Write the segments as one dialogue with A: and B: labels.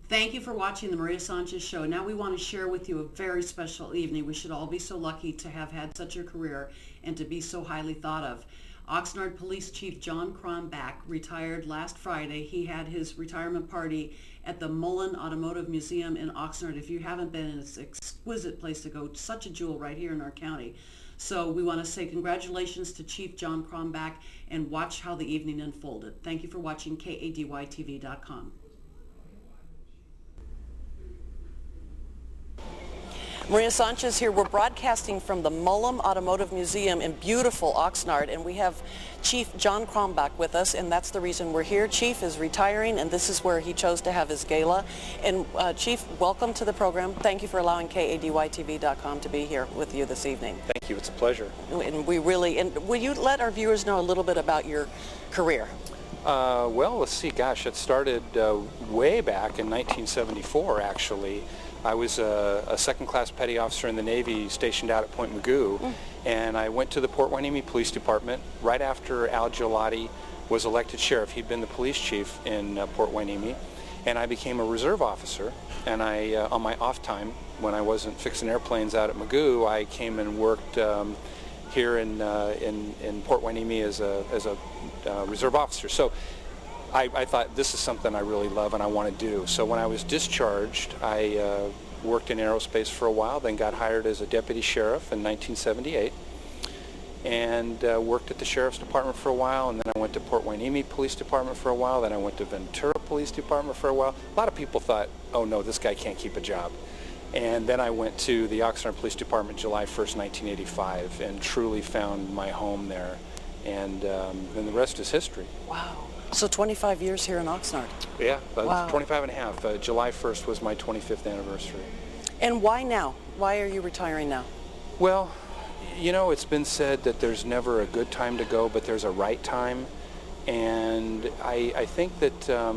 A: Thank you for watching the Maria Sanchez Show. Now we want to share with you a very special evening. We should all be so lucky to have had such a career and to be so highly thought of. Oxnard Police Chief John Crombach retired last Friday. He had his retirement party at the Mullen Automotive Museum in Oxnard. If you haven't been, it's an exquisite place to go. Such a jewel right here in our county. So we want to say congratulations to Chief John Crombach and watch how the evening unfolded. Thank you for watching KADYTV.com. Maria Sanchez here. We're broadcasting from the Mullen Automotive Museum in beautiful Oxnard, and we have Chief John Crombach with us, and that's the reason we're here. Chief is retiring, and this is where he chose to have his gala. And Chief, welcome to the program. Thank you for allowing KADYTV.com to be here with you this evening.
B: Thank you. It's a pleasure.
A: And will you let our viewers know a little bit about your career?
B: Well, let's see. Gosh, it started way back in 1974, actually. I was a second-class petty officer in the Navy stationed out at Point Mugu, and I went to the Port Hueneme Police Department right after Al Gelati was elected sheriff. He'd been the police chief in Port Hueneme, and I became a reserve officer. And I, on my off time, when I wasn't fixing airplanes out at Mugu, I came and worked here in Port Hueneme as a reserve officer. So I thought this is something I really love and I want to do. So when I was discharged, I worked in aerospace for a while, then got hired as a deputy sheriff in 1978, and worked at the Sheriff's Department for a while, and then I went to Port Hueneme Police Department for a while, then I went to Ventura Police Department for a while. A lot of people thought, oh no, this guy can't keep a job. And then I went to the Oxnard Police Department July 1st, 1985, and truly found my home there. And the rest is history.
A: Wow. So 25 years here in Oxnard.
B: Yeah,
A: wow.
B: 25 and a half. July 1st was my 25th anniversary.
A: And why now? Why are you retiring now?
B: Well, you know, it's been said that there's never a good time to go, but there's a right time. And I think that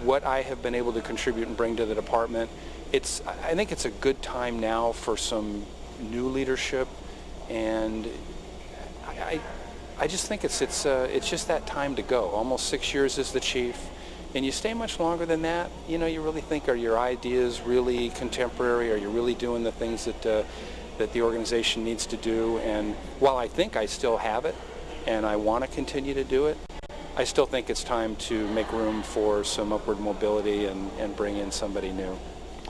B: what I have been able to contribute and bring to the department, I think it's a good time now for some new leadership, and I just think it's just that time to go. Almost 6 years as the chief, and you stay much longer than that. You know, you really think, are your ideas really contemporary? Are you really doing the things that the organization needs to do? And while I think I still have it, and I want to continue to do it, I still think it's time to make room for some upward mobility and bring in somebody new.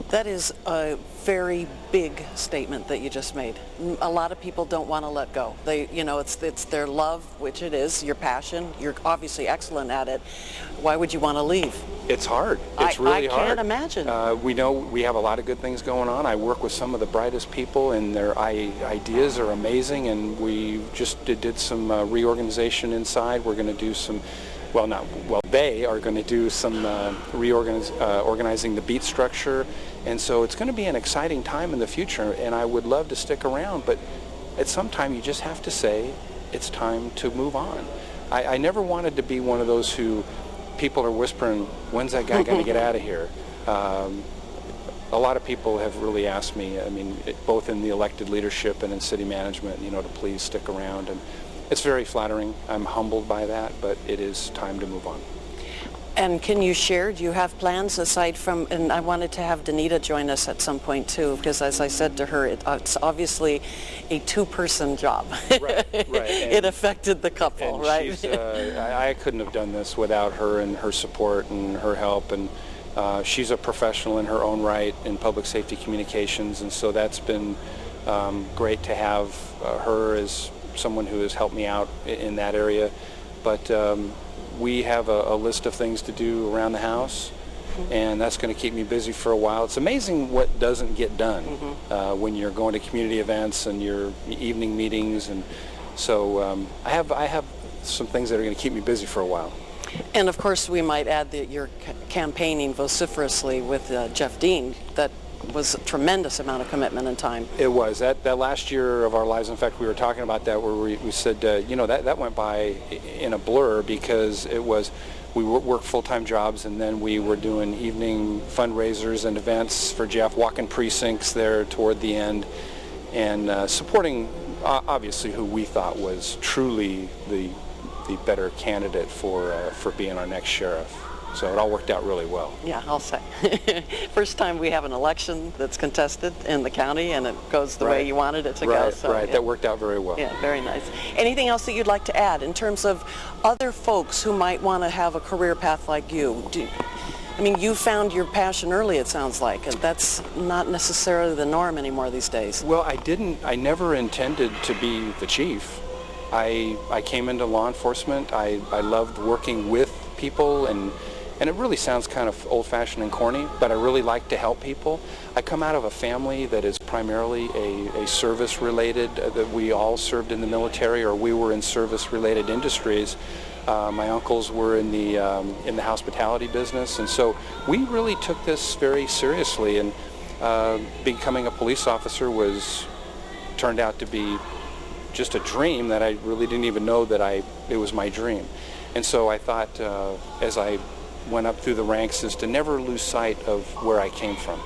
A: That is a very big statement that you just made. A lot of people don't want to let go. It's their love, which it is, your passion. You're obviously excellent at it. Why would you want to leave?
B: It's hard. It's really hard.
A: I can't imagine.
B: We know we have a lot of good things going on. I work with some of the brightest people, and their ideas are amazing, and we just did some reorganization inside. We're going to do some, they are going to do some organizing the beat structure, and so it's going to be an exciting time in the future, and I would love to stick around, but at some time you just have to say it's time to move on. I never wanted to be one of those who people are whispering, when's that guy going to get out of here? A lot of people have really asked me, both in the elected leadership and in city management, to please stick around, and it's very flattering. I'm humbled by that, but it is time to move on.
A: And can you share, do you have plans aside from, and I wanted to have Danita join us at some point too, because as I said to her, it's obviously a two-person job.
B: Right.
A: It affected the couple,
B: and
A: right?
B: I couldn't have done this without her and her support and her help, and she's a professional in her own right in public safety communications, and so that's been great to have her as someone who has helped me out in that area. But we have a list of things to do around the house, and that's going to keep me busy for a while. It's amazing what doesn't get done when you're going to community events and your evening meetings, and so I have some things that are going to keep me busy for a while.
A: And of course we might add that you're campaigning vociferously with Jeff Dean. That was a tremendous amount of commitment and time.
B: It was. That last year of our lives, in fact, we were talking about that where we said, that went by in a blur, because we worked full-time jobs, and then we were doing evening fundraisers and events for Jeff, walking precincts there toward the end, and supporting, obviously, who we thought was truly the better candidate for being our next sheriff. So it all worked out really well.
C: Yeah, I'll say. First time we have an election that's contested in the county and it goes the way you wanted it to go. So,
B: right, that worked out very well.
C: Yeah, very nice. Anything else that you'd like to add in terms of other folks who might want to have a career path like you? I mean, you found your passion early, it sounds like, and that's not necessarily the norm anymore these days.
B: Well, I never intended to be the chief. I came into law enforcement. I loved working with people, and it really sounds kind of old-fashioned and corny, but I really like to help people. I come out of a family that is primarily a service-related, that we all served in the military or we were in service-related industries. My uncles were in the hospitality business, and so we really took this very seriously, and becoming a police officer turned out to be just a dream that I really didn't even know that it was my dream. And so I thought, as I went up through the ranks, is to never lose sight of where I came from,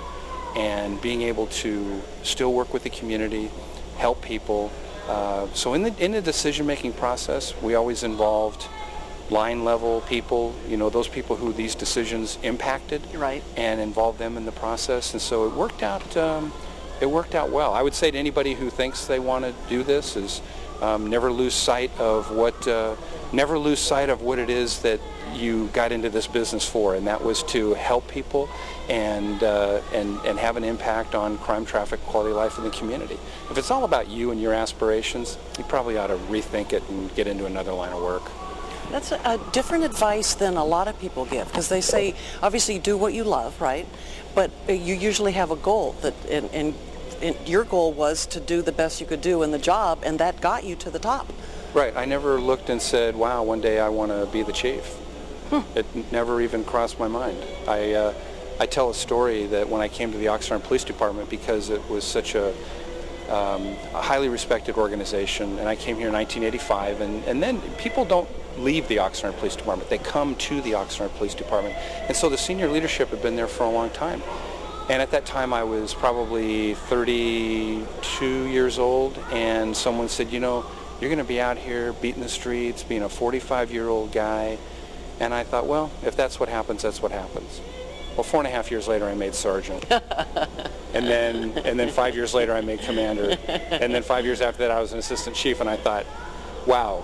B: and being able to still work with the community, help people. So in the decision-making process, we always involved line-level people, those people who these decisions impacted,
C: right,
B: and involved them in the process. And so it worked out. It worked out well. I would say to anybody who thinks they want to do this is never lose sight of what it is that you got into this business for, and that was to help people and have an impact on crime, traffic, quality of life in the community. If it's all about you and your aspirations, you probably ought to rethink it and get into another line of work.
C: That's a different advice than a lot of people give, because they say, obviously, do what you love, right? But you usually have a goal, and your goal was to do the best you could do in the job, and that got you to the top.
B: Right. I never looked and said, wow, one day I want to be the chief. It never even crossed my mind. I tell a story that when I came to the Oxnard Police Department, because it was such a highly respected organization, and I came here in 1985, and then people don't leave the Oxnard Police Department. They come to the Oxnard Police Department. And so the senior leadership had been there for a long time. And at that time I was probably 32 years old, and someone said, you're going to be out here beating the streets, being a 45-year-old guy. And I thought, well, if that's what happens, that's what happens. Well, 4.5 years later, I made sergeant. and then 5 years later, I made commander. And then 5 years after that, I was an assistant chief. And I thought, wow,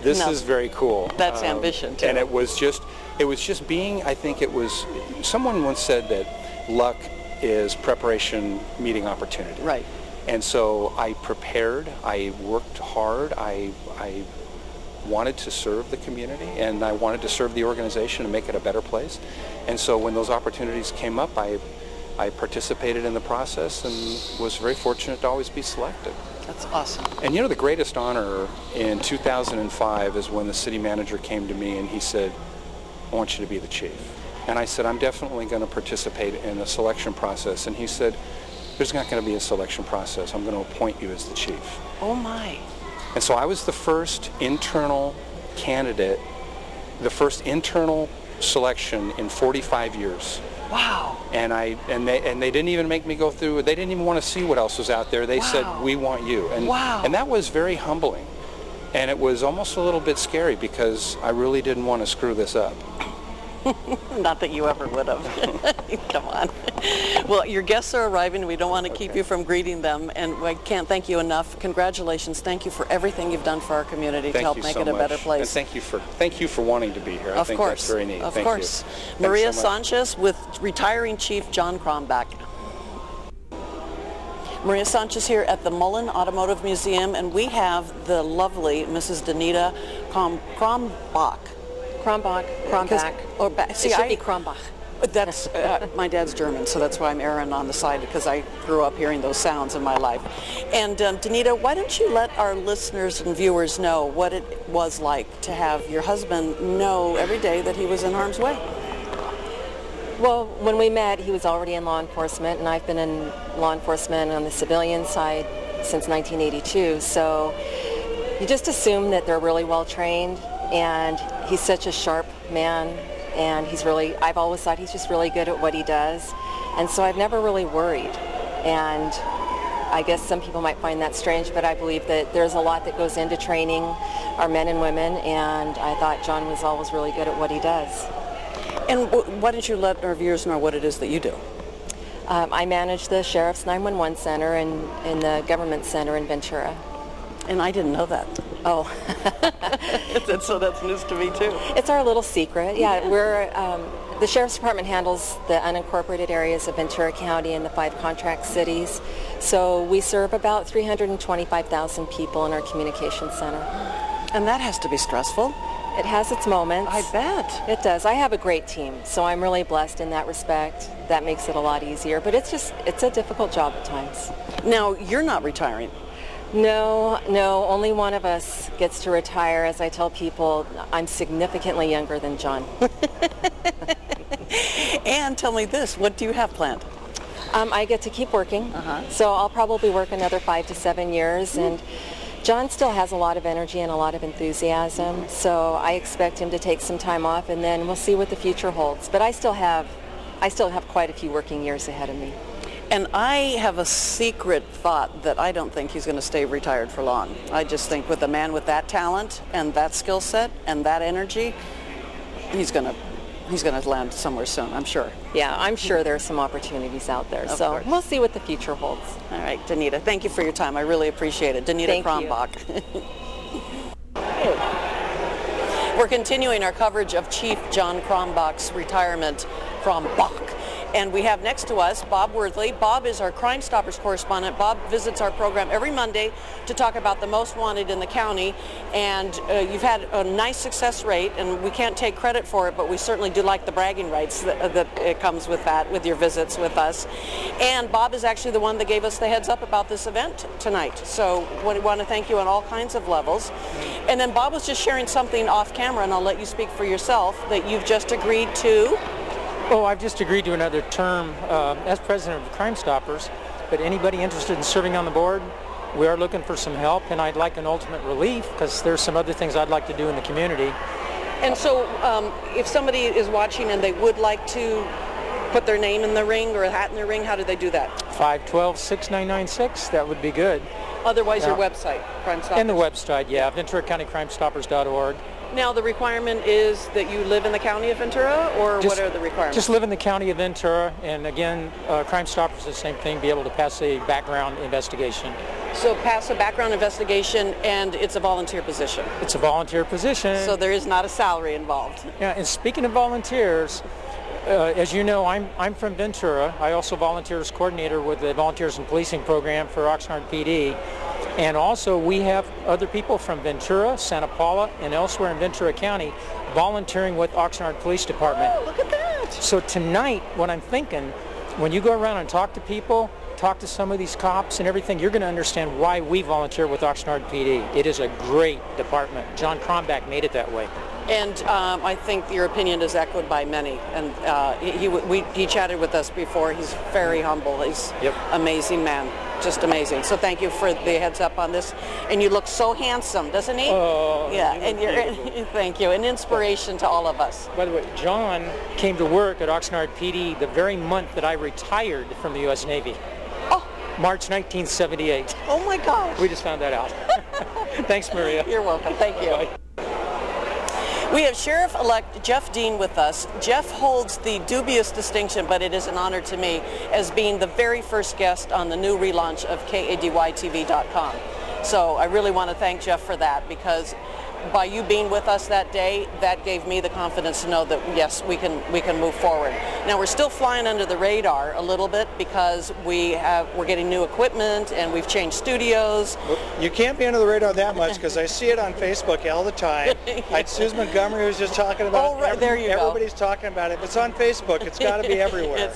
B: this is very cool.
C: That's ambition, too.
B: And it was just being, I think it was, someone once said that luck is preparation meeting opportunity.
C: Right.
B: And so I prepared, I worked hard, I wanted to serve the community, and I wanted to serve the organization and make it a better place. And so when those opportunities came up, I participated in the process and was very fortunate to always be selected.
C: That's awesome.
B: And the greatest honor in 2005 is when the city manager came to me and he said, I want you to be the chief. And I said, I'm definitely going to participate in the selection process. And he said, there's not going to be a selection process. I'm going to appoint you as the chief.
C: Oh my.
B: And so I was the first internal candidate, the first internal selection in 45 years.
C: Wow.
B: And they didn't even make me go through, they didn't even want to see what else was out there. They said, we want you. And, and that was very humbling. And it was almost a little bit scary because I really didn't want to screw this up.
C: Not that you ever would have. Come on. Well, your guests are arriving. We don't want to keep you from greeting them, and I can't thank you enough. Congratulations. Thank you for everything you've done for our community to help make it a better place.
B: And thank you for wanting to be here. I think that's very neat.
C: Of course. Maria Sanchez with retiring Chief John Crombach. Maria Sanchez here at the Mullen Automotive Museum, and we have the lovely Mrs. Danita Crombach.
D: Crombach.
C: It
D: should be Crombach.
C: That's my dad's German, so that's why I'm erring on the side, because I grew up hearing those sounds in my life. And Danita, why don't you let our listeners and viewers know what it was like to have your husband know every day that he was in harm's way?
D: Well, when we met, he was already in law enforcement, and I've been in law enforcement on the civilian side since 1982. So you just assume that they're really well trained, and he's such a sharp man, and I've always thought he's just really good at what he does. And so I've never really worried. And I guess some people might find that strange, but I believe that there's a lot that goes into training our men and women, and I thought John was always really good at what he does.
C: And why don't you let our viewers know what it is that you do?
D: I manage the Sheriff's 911 Center and the Government Center in Ventura.
C: And I didn't know that.
D: Oh.
C: So that's news to me too.
D: It's our little secret. Yeah, we're the Sheriff's Department handles the unincorporated areas of Ventura County and the 5 contract cities. So we serve about 325,000 people in our communication center.
C: And that has to be stressful.
D: It has its moments.
C: I bet.
D: It does. I have a great team, so I'm really blessed in that respect. That makes it a lot easier, but it's a difficult job at times.
C: Now, you're not retiring.
D: No, only one of us gets to retire. As I tell people, I'm significantly younger than John.
C: And tell me this, what do you have planned?
D: I get to keep working, so I'll probably work another 5 to 7 years, and John still has a lot of energy and a lot of enthusiasm, so I expect him to take some time off, and then we'll see what the future holds. But I still have quite a few working years ahead of me.
C: And I have a secret thought that I don't think he's going to stay retired for long. I just think with a man with that talent and that skill set and that energy, he's going to land somewhere soon, I'm sure.
D: Yeah, I'm sure there are some opportunities out there.
C: Of
D: So
C: course.
D: we'll see what the future holds.
C: All right, Danita, thank you for your time. I really appreciate it. Danita
D: Thank you.
C: Crombach. We're continuing our coverage of Chief John Crombach's retirement. Crombach. And we have next to us Bob Worthley. Bob is our Crime Stoppers correspondent. Bob visits our program every Monday to talk about the most wanted in the county. And you've had a nice success rate, and we can't take credit for it, but we certainly do like the bragging rights that it comes with that, with your visits with us. And Bob is actually the one that gave us the heads up about this event tonight. So we want to thank you on all kinds of levels. And then Bob was just sharing something off camera, and I'll let you speak for yourself, that you've just agreed to.
E: Oh, I've just agreed to another term as president of Crime Stoppers, but anybody interested in serving on the board, we are looking for some help, and I'd like an ultimate relief because there's some other things I'd like to do in the community.
C: And so if somebody is watching and they would like to put their name in the ring or a hat in the ring, how do they do that?
E: 512-6996, that would be good.
C: Otherwise, your website, Crime Stoppers.
E: And the website, yeah, VenturaCountyCrimeStoppers.org.
C: Now, the requirement is that you live in the county of Ventura, or what are the requirements?
E: Just live in the county of Ventura, and again, Crime Stoppers is the same thing, be able to pass a background investigation.
C: So pass a background investigation, and it's a volunteer position.
E: It's a volunteer position.
C: So there is not a salary involved.
E: Yeah, and speaking of volunteers, as you know, I'm from Ventura. I also volunteer as coordinator with the Volunteers in Policing program for Oxnard PD. And also we have other people from Ventura, Santa Paula, and elsewhere in Ventura County volunteering with Oxnard Police Department.
C: Oh, look at that.
E: So tonight, what I'm thinking, when you go around and talk to people, talk to some of these cops and everything, you're going to understand why we volunteer with Oxnard PD. It is a great department. John Crombach made it that way.
C: And I think your opinion is echoed by many. And he chatted with us before. He's very humble. He's an amazing man. Just amazing. So thank you for the heads up on this. And you look so handsome, doesn't he?
E: Oh,
C: yeah. And you're thank you. An inspiration to all of us.
E: By the way, John came to work at Oxnard PD the very month that I retired from the U.S. Navy.
C: Oh.
E: March 1978.
C: Oh my gosh.
E: We just found that out. Thanks, Maria.
C: You're welcome. Thank you.
E: Bye.
C: We have Sheriff-elect Jeff Dean with us. Jeff holds the dubious distinction, but it is an honor to me, as being the very first guest on the new relaunch of KADYTV.com. So I really want to thank Jeff for that, because by you being with us that day, that gave me the confidence to know that yes, we can move forward. Now we're still flying under the radar a little bit because we're getting new equipment and we've changed studios.
F: You can't be under the radar that much because I see it on Facebook all the time. Like Susan Montgomery was just talking about it.
C: Oh, right, there you go.
F: Everybody's talking about it. If it's on Facebook, it's got to be everywhere.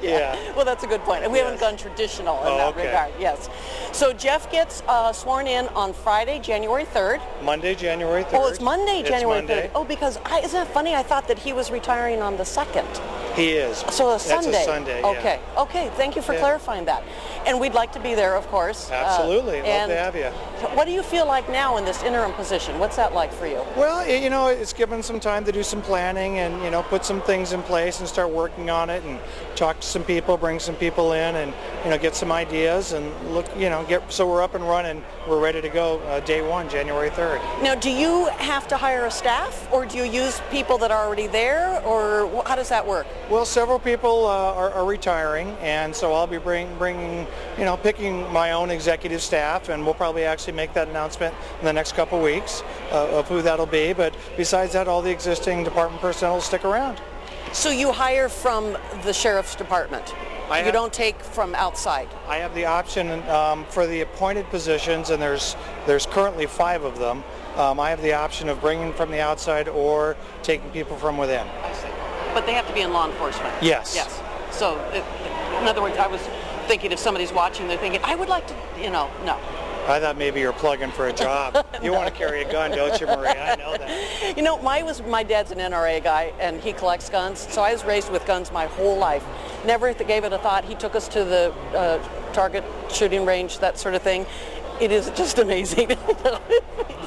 C: Yeah. Well, that's a good point. And we haven't gone traditional in that regard. Yes. So Jeff gets sworn in on Friday, January 3rd.
F: Monday, January 3rd.
C: Oh, it's Monday, January 3rd.
F: Monday.
C: Oh, because isn't that funny? I thought that he was retiring on the 2nd.
F: He is.
C: So a Sunday.
F: That's a Sunday,
C: Okay. Okay. Thank you for clarifying that. And we'd like to be there, of course.
F: Absolutely. Love to have you.
C: What do you feel like now in this interim position? What's that like for you?
F: Well, you know, it's given some time to do some planning and, you know, put some things in place and start working on it and talk to some people, bring some people in and, you know, get some ideas and look, you know, so we're up and running. We're ready to go day one, January 3rd.
C: Now, do you have to hire a staff or do you use people that are already there, or how does that work?
F: Well, several people are retiring, and so I'll be bringing, you know, picking my own executive staff, and we'll probably actually make that announcement in the next couple weeks of who that'll be. But besides that, all the existing department personnel will stick around.
C: So you hire from the sheriff's department? You don't take from outside?
F: I have the option for the appointed positions, and there's currently 5 of them. I have the option of bringing from the outside or taking people from within.
C: I see. But they have to be in law enforcement?
F: Yes.
C: Yes. So, in other words, I was thinking if somebody's watching, they're thinking, I would like to, you know, no.
F: I thought maybe you're plugging for a job. You want to carry a gun, don't you, Maria? I know that.
C: You know, my dad's an NRA guy, and he collects guns, so I was raised with guns my whole life. Never gave it a thought. He took us to the target shooting range, that sort of thing. It is just amazing.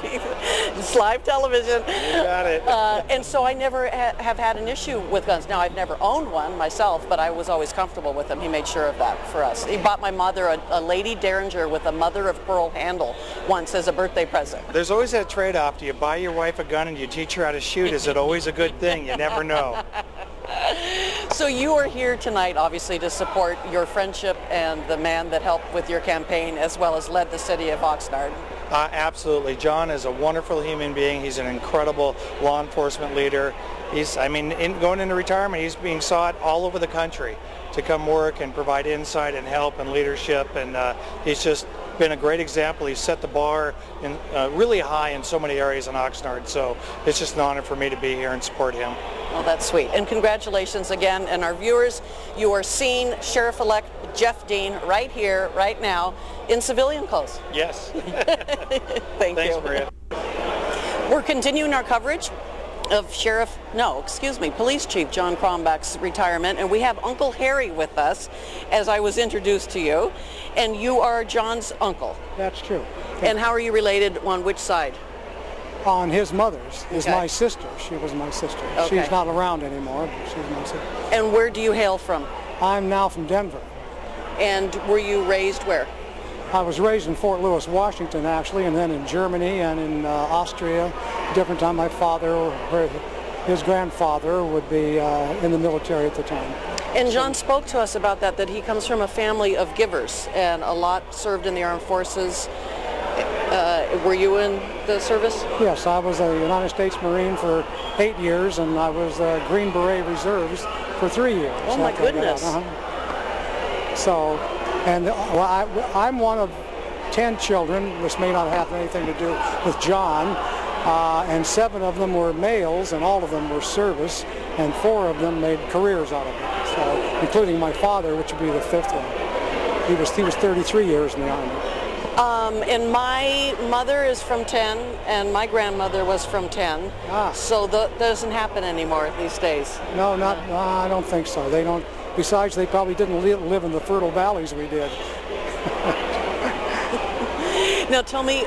C: It's live television.
F: You got it.
C: And so I never have had an issue with guns. Now, I've never owned one myself, but I was always comfortable with them. He made sure of that for us. He bought my mother a Lady Derringer with a mother of pearl handle once as a birthday present.
F: There's always that trade-off. Do you buy your wife a gun and you teach her how to shoot? Is it always a good thing? You never know.
C: So you are here tonight, obviously, to support your friendship and the man that helped with your campaign, as well as led the city of Oxnard.
F: Absolutely. John is a wonderful human being. He's an incredible law enforcement leader. Going into retirement, he's being sought all over the country to come work and provide insight and help and leadership, and he's just been a great example. He's set the bar really high in so many areas in Oxnard, so it's just an honor for me to be here and support him.
C: Well, that's sweet. And congratulations again. And our viewers, you are seeing Sheriff-elect Jeff Dean right here, right now, in civilian clothes.
F: Yes.
C: Thanks,
F: you. Thanks, Maria.
C: We're continuing our coverage of Police Chief John Crombach's retirement, and we have Uncle Harry with us, as I was introduced to you, and you are John's uncle.
G: That's true.
C: And how are you related on which side?
G: On his mother's is
C: Okay.
G: my sister. She was my sister.
C: Okay.
G: She's not around anymore, but she's my sister.
C: And where do you hail from?
G: I'm now from Denver.
C: And were you raised where?
G: I was raised in Fort Lewis, Washington, actually, and then in Germany and in Austria. Different time, my father, or his grandfather, would be in the military at the time.
C: And John spoke to us about that he comes from a family of givers, and a lot served in the armed forces. Were you in the service?
G: Yes, I was a United States Marine for 8 years, and I was a Green Beret Reserves for 3 years.
C: Oh my goodness.
G: So, and I'm one of 10 children. This may not have anything to do with John, and 7 of them were males, and all of them were service, and 4 of them made careers out of it. So, including my father, which would be the 5th one. He was 33 years in the Army.
C: And my mother is from 10, and my grandmother was from 10. So that doesn't happen anymore these days.
G: No, I don't think so. They don't. Besides, they probably didn't live in the fertile valleys we did.
C: Now tell me,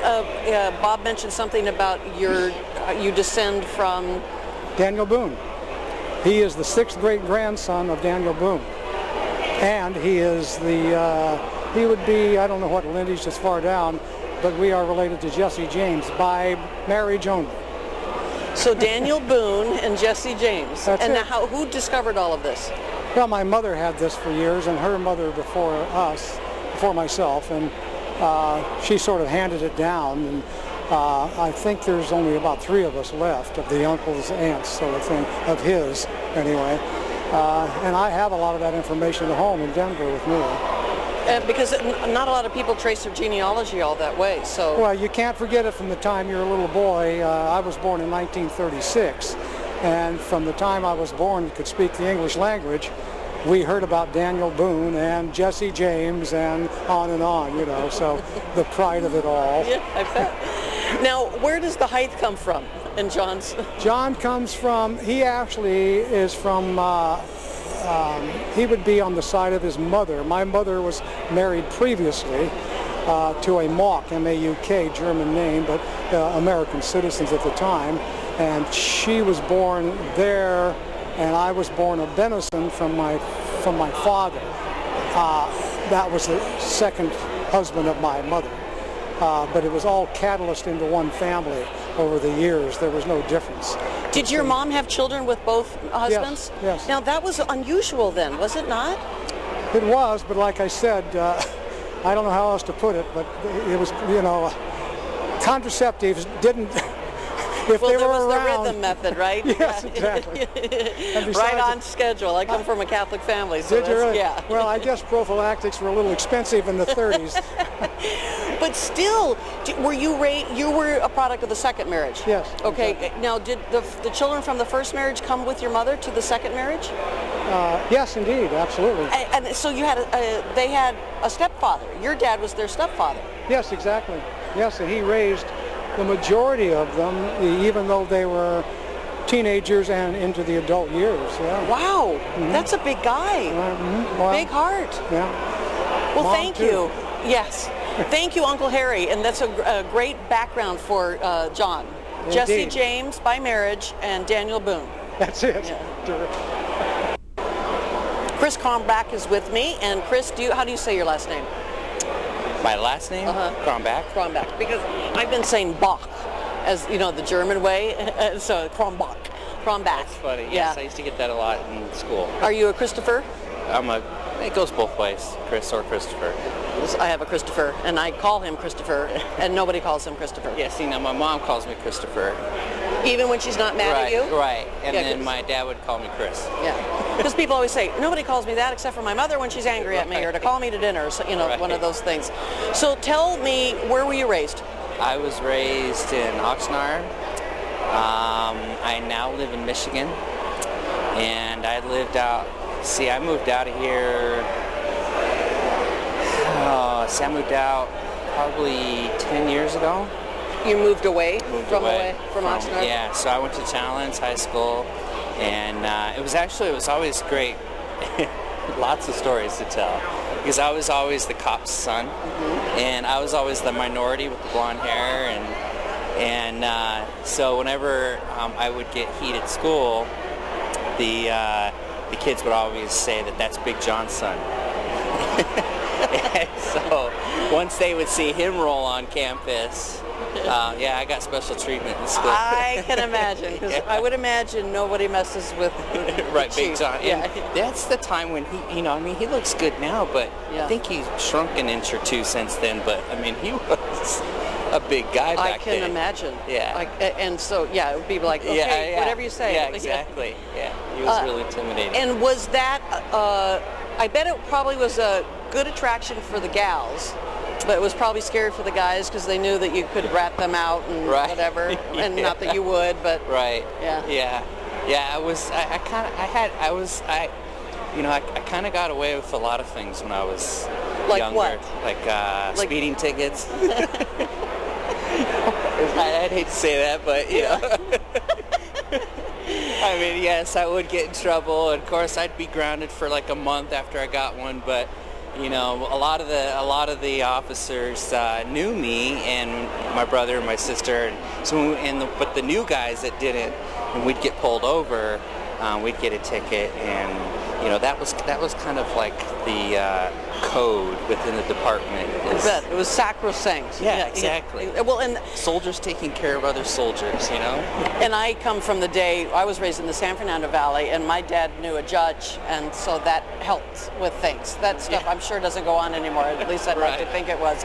C: Bob mentioned something about you descend from...
G: Daniel Boone. He is the 6th great-grandson of Daniel Boone. And he is he would be, I don't know what lineage is far down, but we are related to Jesse James by marriage only.
C: So Daniel Boone and Jesse James.
G: That's
C: and
G: it.
C: now who discovered all of this?
G: Well, my mother had this for years, and her mother before myself, and she sort of handed it down. And I think there's only about 3 of us left, of the uncles, aunts, sort of thing, of his, anyway. And I have a lot of that information at home in Denver with me.
C: Because not a lot of people trace their genealogy all that way, so...
G: Well, you can't forget it from the time you're a little boy. I was born in 1936, and from the time I was born and could speak the English language, we heard about Daniel Boone and Jesse James and on, you know, so the pride of it all.
C: Yeah, I bet. Now, where does the height come from in John's?
G: John comes from, he actually is from he would be on the side of his mother. My mother was married previously to a Mauk, M-A-U-K, German name, but American citizens at the time. And she was born there, and I was born a Benison from my father. That was the second husband of my mother. But it was all catalyzed into one family over the years. There was no difference.
C: Did your mom have children with both husbands?
G: Yes.
C: Now that was unusual then, was it not?
G: It was, but like I said, I don't know how else to put it, but it was, contraceptives didn't, if
C: Well,
G: they
C: there
G: were
C: was
G: around.
C: the rhythm method, right?
G: Yes, exactly. And
C: Right
G: besides,
C: on schedule. I come from a Catholic family, so
G: did you really?
C: yeah.
G: Well, I guess prophylactics were a little expensive in the 30s.
C: But still, were you were a product of the second marriage?
G: Yes.
C: Okay.
G: Exactly.
C: Now, did the children from the first marriage come with your mother to the second marriage?
G: Yes, indeed, absolutely.
C: And so you had they had a stepfather. Your dad was their stepfather.
G: Yes, exactly. Yes, and he raised the majority of them, even though they were teenagers and into the adult years. Yeah.
C: Wow, that's a big guy.
G: Well,
C: Big heart.
G: Yeah.
C: Well,
G: Mom,
C: thank
G: too.
C: you. Yes. Thank you, Uncle Harry. And that's a great background for John.
G: Indeed.
C: Jesse James by marriage and Daniel Boone.
G: That's it.
C: Yeah. Chris Crombach is with me. And Chris, how do you say your last name?
H: My last name? Crombach.
C: Crombach. Because I've been saying Bach, as the German way. So Crombach. Crombach.
H: That's funny. Yes, I used to get that a lot in school.
C: Are you a Christopher?
H: It goes both ways, Chris or Christopher.
C: I have a Christopher, and I call him Christopher, and nobody calls him Christopher.
H: Yeah, see, now my mom calls me Christopher.
C: Even when she's not mad at you?
H: Right, and
C: Yeah,
H: then
C: 'cause-
H: my dad would call me Chris.
C: Yeah, because people always say, nobody calls me that except for my mother when she's angry at me, or to call me to dinner, so,
H: Right.
C: one of those things. So tell me, where were you raised?
H: I was raised in Oxnard. I now live in Michigan, and I moved out of here. I moved out probably 10 years ago.
C: You moved away from
H: from
C: Oxnard?
H: Yeah, so I went to Challenge High School, and it was always great. Lots of stories to tell, because I was always the cop's son, and I was always the minority with the blonde hair, and so whenever I would get heat at school, the kids would always say that that's Big John's son. And so once they would see him roll on campus, I got special treatment in school.
C: I can imagine, because I would imagine nobody messes with
H: Right,
C: the
H: Big
C: chief.
H: John.
C: Yeah.
H: And that's the time when he looks good now, but
C: Yeah.
H: I think he's shrunk an inch or two since then, but he was a big guy
C: I
H: back then.
C: can imagine.
H: Yeah.
C: And so, it would be like, okay, whatever you say.
H: Yeah, exactly. Yeah, he was really intimidating.
C: And was that, I bet it probably was a good attraction for the gals, but it was probably scary for the guys because they knew that you could rat them out and
H: Right.
C: whatever, and not that you would, but
H: Right.
C: Yeah.
H: Yeah. I kind of got away with a lot of things when I was
C: Like
H: younger.
C: what?
H: Like speeding tickets. I'd hate to say that, but yes, I would get in trouble. And of course, I'd be grounded for like a month after I got one. But a lot of the officers knew me and my brother and my sister. And so, but the new guys that didn't, and we'd get pulled over, we'd get a ticket, and that was kind of like the code within the department.
C: it was sacrosanct.
H: Yeah, exactly.
C: Well, and
H: soldiers taking care of other soldiers,
C: And I come from the day, I was raised in the San Fernando Valley, and my dad knew a judge, and so that helped with things. That stuff I'm sure doesn't go on anymore, at least I'd like to think it was.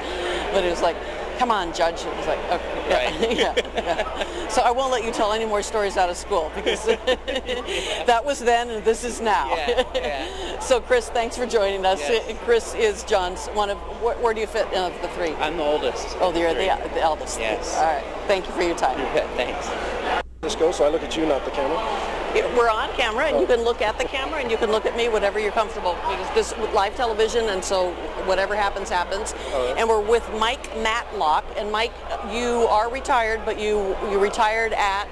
C: But it was like, come on, judge. It was like, okay.
H: Right.
C: Yeah. So I won't let you tell any more stories out of school, because that was then and this is now.
H: Yeah.
C: So Chris, thanks for joining us.
H: Yes.
C: Chris is John's where do you fit of the three?
H: I'm the oldest.
C: Oh, you're the eldest.
H: Yes.
C: All right. Thank you for your time.
H: Thanks.
I: Let's go, so I look at you, not the camera.
C: We're on camera, and you can look at the camera, and you can look at me, whatever you're comfortable, because this is live television, and so whatever happens, happens. And we're with Mike Matlock, and Mike, you are retired, but you retired at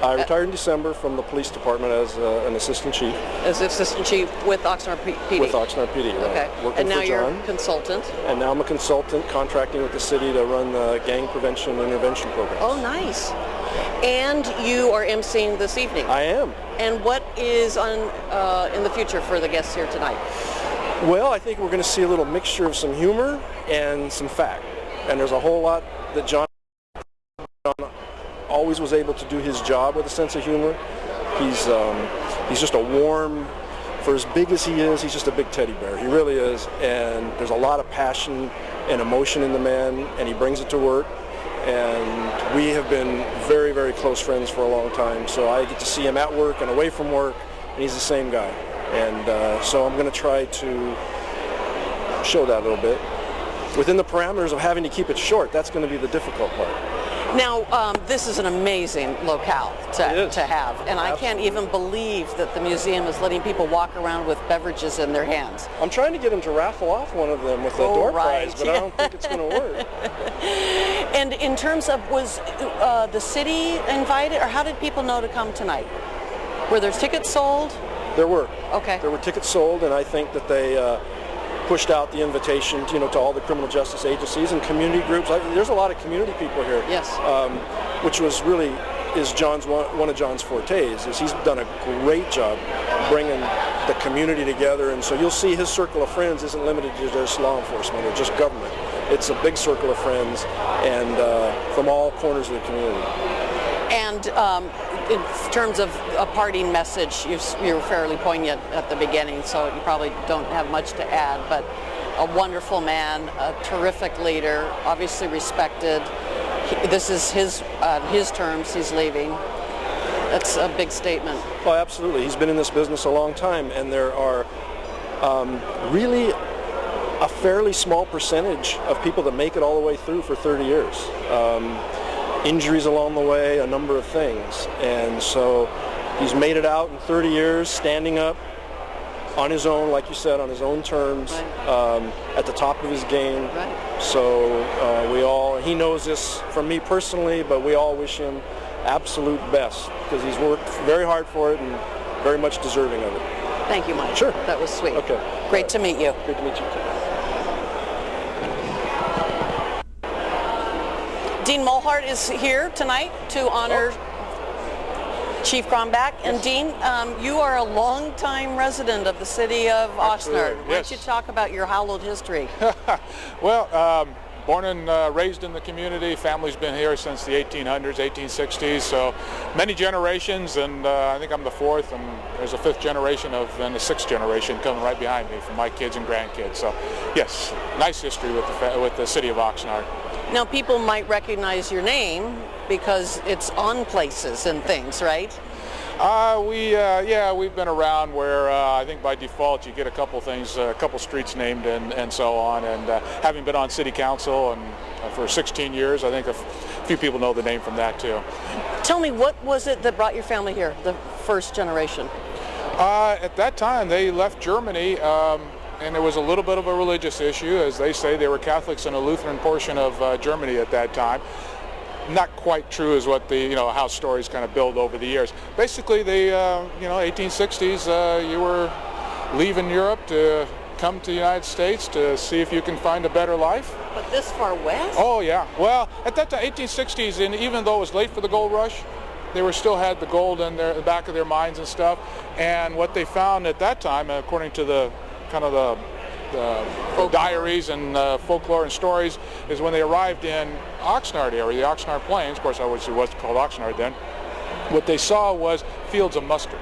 I: I retired in December from the police department as an assistant chief.
C: As assistant chief with Oxnard PD?
I: With Oxnard PD, right.
C: Okay.
I: Working
C: And now
I: for
C: you're
I: John.
C: a consultant?
I: And now I'm a consultant contracting with the city to run the gang prevention intervention program.
C: Oh, nice. And you are emceeing this evening?
I: I am.
C: And what is on in the future for the guests here tonight?
I: Well, I think we're going to see a little mixture of some humor and some fact. And there's a whole lot that John always was able to do his job with a sense of humor. He's just a warm, for as big as he is, he's just a big teddy bear. He really is. And there's a lot of passion and emotion in the man, and he brings it to work. And we have been very, very close friends for a long time. So I get to see him at work and away from work, and he's the same guy. And so I'm going to try to show that a little bit. Within the parameters of having to keep it short, that's going to be the difficult part.
C: Now, this is an amazing locale to have, and I can't even believe that the museum is letting people walk around with beverages in their hands.
I: I'm trying to get him to raffle off one of them with the door prize, but I don't think it's going to work.
C: And in terms of, was the city invited, or how did people know to come tonight? Were there tickets sold?
I: There were.
C: Okay.
I: There were tickets sold, and I think that they pushed out the invitation, to all the criminal justice agencies and community groups. There's a lot of community people here.
C: Yes.
I: Which was really is one of John's fortes. Is he's done a great job bringing the community together, and so you'll see his circle of friends isn't limited to just law enforcement or just government. It's a big circle of friends, and from all corners of the community.
C: And in terms of a parting message, you were fairly poignant at the beginning, so you probably don't have much to add, but a wonderful man, a terrific leader, obviously respected. This is his terms, he's leaving. That's a big statement.
I: Oh, absolutely. He's been in this business a long time, and there are really a fairly small percentage of people that make it all the way through for 30 years. Injuries along the way, a number of things. And so he's made it out in 30 years, standing up on his own, like you said, on his own terms, right. At the top of his game.
C: Right.
I: So he knows this from me personally, but we all wish him absolute best because he's worked very hard for it and very much deserving of it.
C: Thank you, Mike.
I: Sure.
C: That was sweet.
I: Okay.
C: Great to meet you.
I: Great to meet you too.
C: Dean Mulhart is here tonight to honor Chief Crombach. And Dean, you are a longtime resident of the city of Oxnard. Why don't you talk about your hallowed history?
J: Well, born and raised in the community. Family's been here since the 1800s, 1860s, so many generations, and I think I'm the fourth, and there's a fifth generation and a sixth generation coming right behind me from my kids and grandkids. So, yes, nice history with the city of Oxnard.
C: Now, people might recognize your name because it's on places and things, right?
J: We've been around where I think by default you get a couple things, a couple streets named and so on. And having been on city council and for 16 years, I think a few people know the name from that too.
C: Tell me, what was it that brought your family here, the first generation?
J: At that time, they left Germany. And there was a little bit of a religious issue. As they say, they were Catholics in a Lutheran portion of Germany at that time. Not quite true as what how stories kind of build over the years. Basically, 1860s, you were leaving Europe to come to the United States to see if you can find a better life.
C: But this far west?
J: Oh, yeah. Well, at that time, 1860s, and even though it was late for the gold rush, they still had the gold in the back of their minds and stuff. And what they found at that time, according to the diaries and folklore and stories, is when they arrived in Oxnard area, the Oxnard Plains, of course I wish it was called Oxnard then, what they saw was fields of mustard.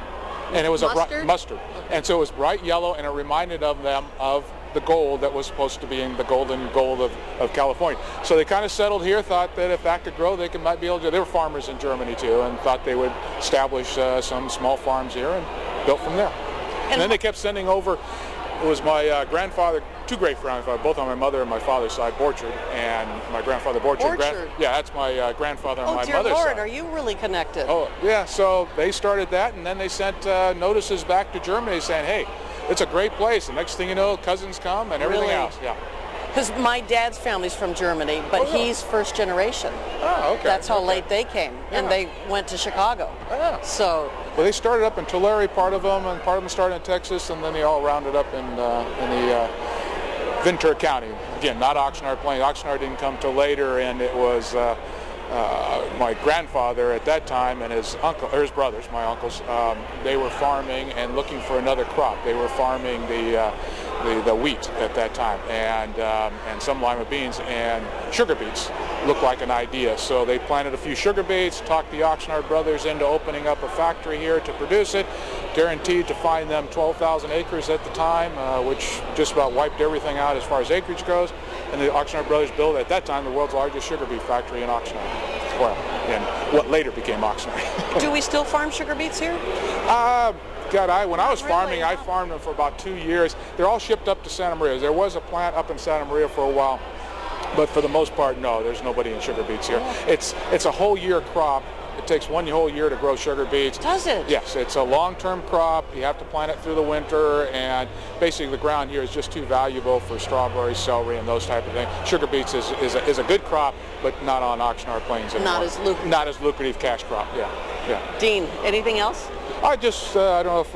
J: And it was mustard. And so it was bright yellow, and it reminded them of the gold that was supposed to be in the golden gold of California. So they kind of settled here, thought that if that could grow, they might be able to. They were farmers in Germany too, and thought they would establish some small farms here, and built from there. And then they kept sending over. It was my grandfather, two great-grandfathers, both on my mother and my father's side, Borchard, and my grandfather Borchard. That's my grandfather on my mother's
C: Lord,
J: side.
C: are you really connected?
J: Oh, yeah, so they started that, and then they sent notices back to Germany saying, hey, it's a great place. The next thing you know, cousins come and everything else. Yeah.
C: Because my dad's family's from Germany, but he's first generation.
J: Oh, okay.
C: That's how late they came, and they went to Chicago.
J: Yeah.
C: So.
J: Well, they started up in Tulare, part of them, and part of them started in Texas, and then they all rounded up in the Ventura County. Again, not Oxnard Plains. Oxnard didn't come till later, and it was my grandfather at that time and his uncle, or his brothers, my uncles. They were farming and looking for another crop. They were farming the wheat at that time, and some lima beans, and sugar beets looked like an idea. So they planted a few sugar beets, talked the Oxnard brothers into opening up a factory here to produce it, guaranteed to find them 12,000 acres at the time, which just about wiped everything out as far as acreage goes. And the Oxnard brothers built, at that time, the world's largest sugar beet factory in Oxnard. Well, in what later became Oxnard.
C: Do we still farm sugar beets here?
J: God, when I was farming, I farmed them for about 2 years. They're all shipped up to Santa Maria. There was a plant up in Santa Maria for a while, but for the most part, no, there's nobody in sugar beets here. It's a whole year crop. It takes one whole year to grow sugar beets.
C: Does it?
J: Yes, it's a long-term crop. You have to plant it through the winter, and basically the ground here is just too valuable for strawberries, celery, and those type of things. Sugar beets is a good crop, but not on Oxnard Plains anymore.
C: Not as lucrative.
J: Not as lucrative cash crop, yeah.
C: Dean, anything else?
J: I don't know if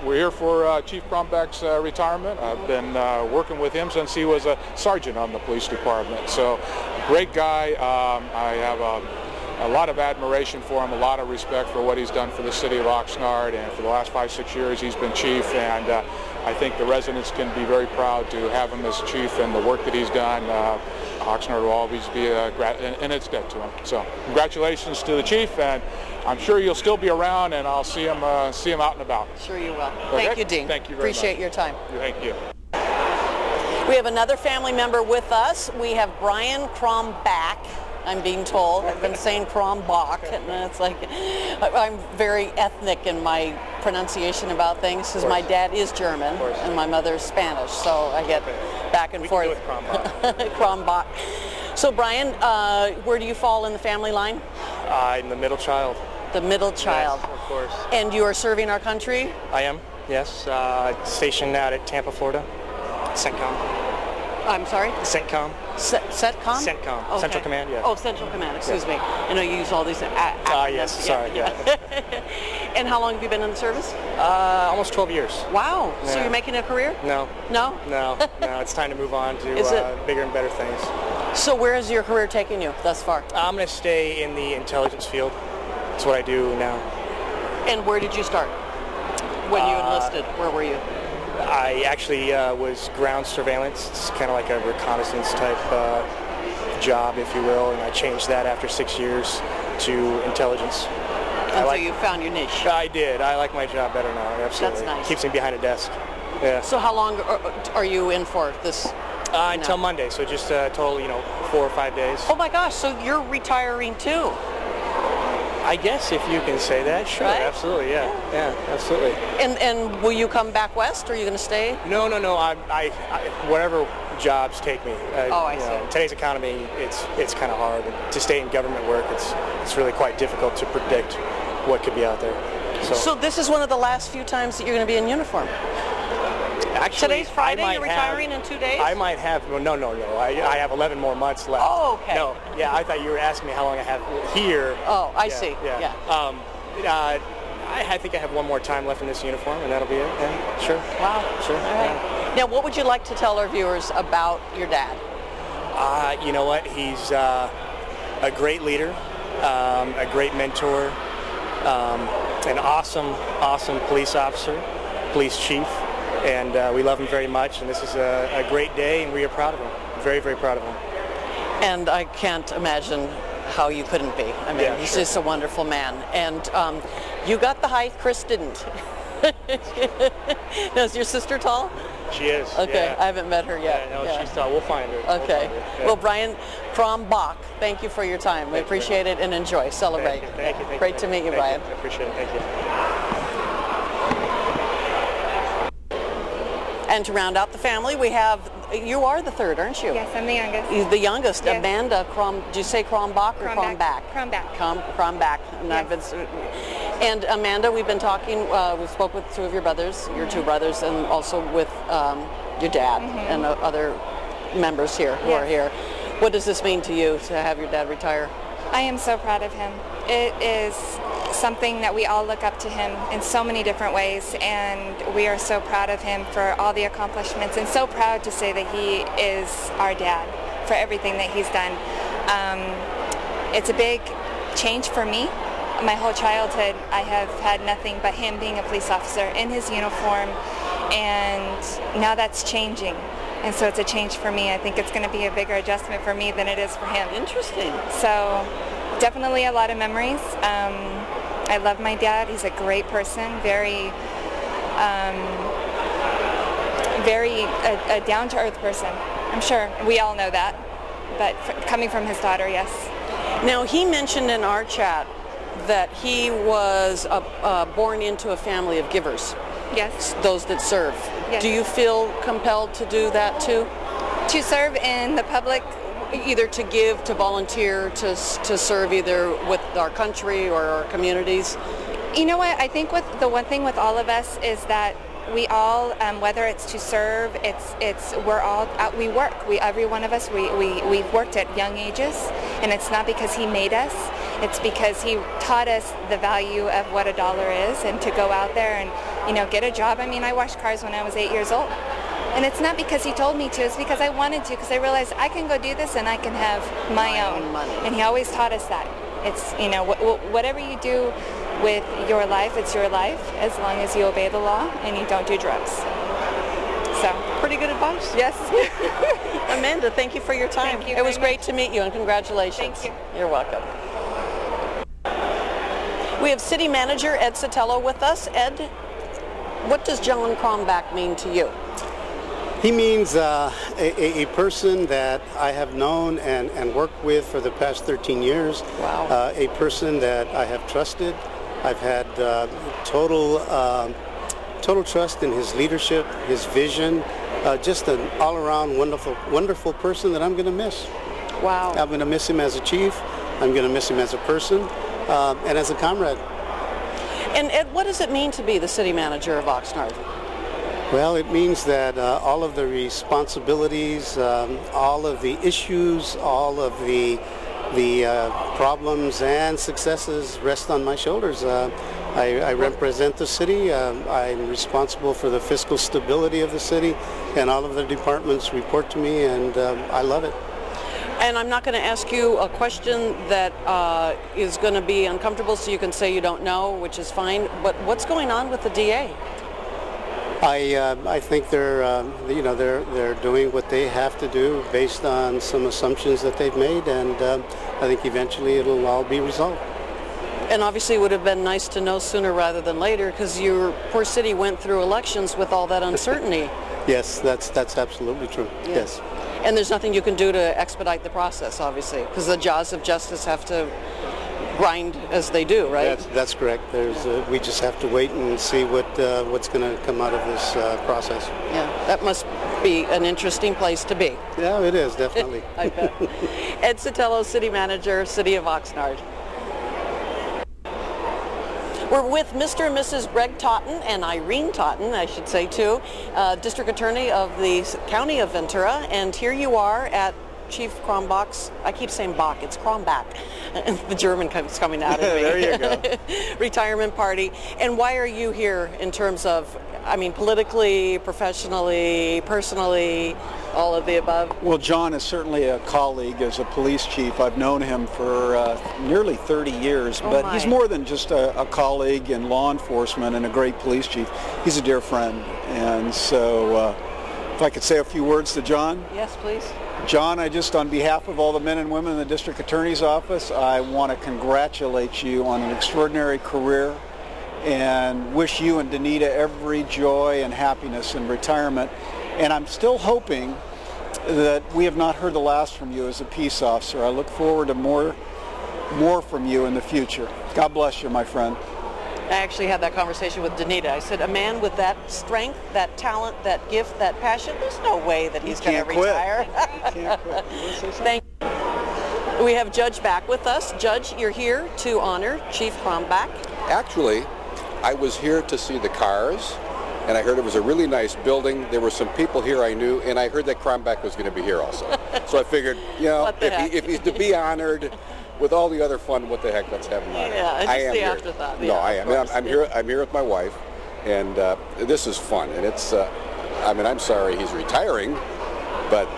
J: we're here for Chief Crombach's retirement. I've been working with him since he was a sergeant on the police department. So, great guy. I have a lot of admiration for him, a lot of respect for what he's done for the city of Oxnard, and for the last 5-6 years he's been chief, and I think the residents can be very proud to have him as chief, and the work that he's done. Oxnard will always be in its debt to him. So congratulations to the chief, and I'm sure you'll still be around, and I'll see him out and about.
C: Sure you will.
J: Okay?
C: Thank you, Dean.
J: Thank you very much.
C: Appreciate your time.
J: Thank you.
C: We have another family member with us. We have Brian Crombach. I'm being told. I've been saying Crombach, and it's like I'm very ethnic in my pronunciation about things because my dad is German and my mother's Spanish, so I get back and forth.
K: We can go with Crombach.
C: Crombach. So Brian, where do you fall in the family line?
K: I'm the middle child.
C: The middle child.
K: Yes, of course.
C: And you are serving our country?
K: I am, yes. Stationed out at Tampa, Florida. CENTCOM.
C: I'm sorry?
K: CENTCOM.
C: CENTCOM?
K: CENTCOM.
C: Okay.
K: Central Command, yeah.
C: Oh, Central Command, excuse me. I know you use all these acronyms.
K: Yes, sorry, yeah.
C: And how long have you been in the service?
K: Almost 12 years.
C: Wow. So
K: Yeah.
C: you're making a career?
K: No.
C: No?
K: No, it's time to move on to bigger and better things.
C: So where is your career taking you thus far?
K: I'm going to stay in the intelligence field. That's what I do now.
C: And where did you start? When you enlisted, where were you?
K: I actually was ground surveillance. It's kind of like a reconnaissance type job, if you will, and I changed that after 6 years to intelligence.
C: And so you found your niche.
K: I did. I like my job better now, absolutely.
C: That's nice.
K: Keeps me behind a desk. Yeah.
C: So how long are you in for this?
K: Until Monday, so just total, 4 or 5 days.
C: Oh my gosh, so you're retiring too?
K: I guess if you can say that, sure,
C: Right?
K: absolutely, yeah, absolutely.
C: And will you come back west, or are you going to stay?
K: No, I whatever jobs take me.
C: I see.
K: In today's economy, it's kind of hard. To stay in government work, it's really quite difficult to predict what could be out there.
C: So this is one of the last few times that you're going to be in uniform?
K: Actually,
C: Today's Friday, you're retiring in 2 days?
K: I might have, no. I have 11 more months left.
C: Oh, okay.
K: No, yeah, I thought you were asking me how long I have here.
C: Oh, I see, yeah.
K: I think I have one more time left in this uniform, and that'll be it. Yeah, sure.
C: Wow.
K: Sure.
C: All right.
K: Yeah.
C: Now, what would you like to tell our viewers about your dad?
K: You know what? He's a great leader, a great mentor, an awesome police officer, police chief, and we love him very much. And this is a great day, and we are proud of him. Very, very proud of him.
C: And I can't imagine how you couldn't be. I mean, he's just a wonderful man. And you got the height, Chris didn't. Now, is your sister tall?
K: She is.
C: Okay,
K: yeah.
C: I haven't met her yet.
K: Yeah, no, she's tall. We'll find her.
C: Okay.
K: We'll find her. Yeah.
C: Well, Brian Crombach, thank you for your time. We appreciate it and enjoy. Celebrate.
K: Thank you.
C: Great to meet you, Brian.
K: I appreciate it. Thank you.
C: And to round out the family, we have, you are the third, aren't you?
L: Yes, I'm the youngest.
C: You're the youngest,
L: Yes.
C: Amanda did you say Crombach or Crombach? Crombach. And Amanda, we've been talking, we spoke with two of your brothers, your two brothers, and also with your dad and other members here who are here. What does this mean to you to have your dad retire?
L: I am so proud of him. It is something that we all look up to him in so many different ways, and we are so proud of him for all the accomplishments, and so proud to say that he is our dad for everything that he's done. It's a big change for me. My whole childhood, I have had nothing but him being a police officer in his uniform, and now that's changing. And so it's a change for me. I think it's going to be a bigger adjustment for me than it is for him.
C: Interesting.
L: So definitely a lot of memories. I love my dad. He's a great person, very a down-to-earth person. I'm sure we all know that, but coming from his daughter, yes.
C: Now, he mentioned in our chat that he was born into a family of givers.
L: Yes.
C: Those that serve.
L: Yes.
C: Do you feel compelled to do that too?
L: To serve in the public?
C: Either to give, to volunteer, to serve either with our country or our communities?
L: You know what, I think the one thing with all of us is that we all, whether it's to serve, we're all out, we work. Every one of us, we've worked at young ages, and it's not because he made us. It's because he taught us the value of what a dollar is, and to go out there and, you know, get a job. I mean, I washed cars when I was 8 years old. And it's not because he told me to, it's because I wanted to, because I realized I can go do this and I can have my own money. And he always taught us that. It's, you know, whatever you do with your life, it's your life, as long as you obey the law and you don't do drugs. So,
C: pretty good advice.
L: Yes.
C: Amanda, thank you for your time.
L: Thank you.
C: It was great to meet you, and congratulations.
L: Thank you.
C: You're welcome. We have City Manager Ed Sotelo with us. Ed, what does John Crombach mean to you?
M: He means a person that I have known and worked with for the past 13 years.
C: Wow.
M: A person that I have trusted. I've had total trust in his leadership, his vision. Just an all-around wonderful person that I'm going to miss.
C: Wow.
M: I'm going to miss him as a chief. I'm going to miss him as a person and as a comrade.
C: And Ed, what does it mean to be the city manager of Oxnard?
M: Well, it means that all of the responsibilities, all of the issues, all of the problems and successes rest on my shoulders. I represent the city. I'm responsible for the fiscal stability of the city, and all of the departments report to me, and I love it.
C: And I'm not going to ask you a question that is going to be uncomfortable, so you can say you don't know, which is fine. But what's going on with the DA?
M: I think they're doing what they have to do based on some assumptions that they've made, and I think eventually it'll all be resolved.
C: And obviously it would have been nice to know sooner rather than later, because your poor city went through elections with all that uncertainty.
M: Yes, that's absolutely true. Yes.
C: And there's nothing you can do to expedite the process, obviously, because the jaws of justice have to grind as they do, right?
M: That's correct. We just have to wait and see what's going to come out of this process.
C: Yeah, that must be an interesting place to be.
M: Yeah, it is, definitely.
C: I bet. Ed Sotelo, City Manager, City of Oxnard. We're with Mr. and Mrs. Greg Totten and Irene Totten, I should say too, District Attorney of the County of Ventura, and here you are at Chief Crombach's, I keep saying Bach, it's Crombach. The German is coming out of me.
M: There you go.
C: Retirement party. And why are you here in terms of, I mean, politically, professionally, personally, all of the above?
N: Well, John is certainly a colleague as a police chief. I've known him for nearly 30 years, but he's more than just a colleague in law enforcement and a great police chief. He's a dear friend. And so if I could say a few words to John.
C: Yes, please.
N: John, on behalf of all the men and women in the District Attorney's Office, I want to congratulate you on an extraordinary career and wish you and Danita every joy and happiness in retirement. And I'm still hoping that we have not heard the last from you as a peace officer. I look forward to more from you in the future. God bless you, my friend.
C: I actually had that conversation with Danita. I said, a man with that strength, that talent, that gift, that passion, there's no way that he's going to retire.
N: He can't quit.
C: Thank you. We have Judge back with us. Judge, you're here to honor Chief Crombach.
O: Actually, I was here to see the cars and I heard it was a really nice building. There were some people here I knew, and I heard that Crombach was going to be here also. So I figured, you know, if he's to be honored with all the other fun, what the heck, let's have him on.
C: Yeah,
O: I am
C: the
O: here.
C: afterthought.
O: No,
C: Yeah,
O: I am. I'm here with my wife, and this is fun. And it's, I mean, I'm sorry he's retiring, but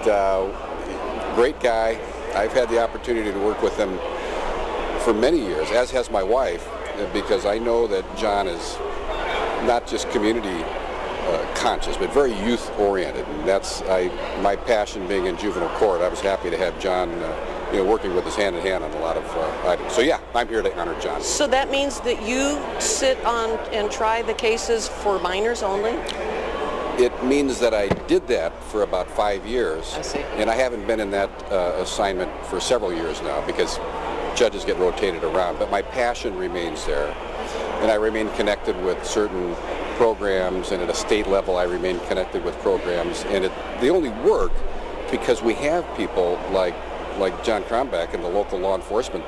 O: great guy. I've had the opportunity to work with him for many years, as has my wife, because I know that John is not just community conscious, but very youth oriented. And that's my passion being in juvenile court. I was happy to have John working with us hand in hand on a lot of items. So yeah, I'm here to honor John.
C: So that means that you sit on and try the cases for minors only?
O: It means that I did that for about 5 years.
C: I see.
O: And I haven't been in that assignment for several years now because judges get rotated around, but my passion remains there. And I remain connected with certain programs, and at a state level I remain connected with programs. And they only work because we have people like John Crombach and the local law enforcement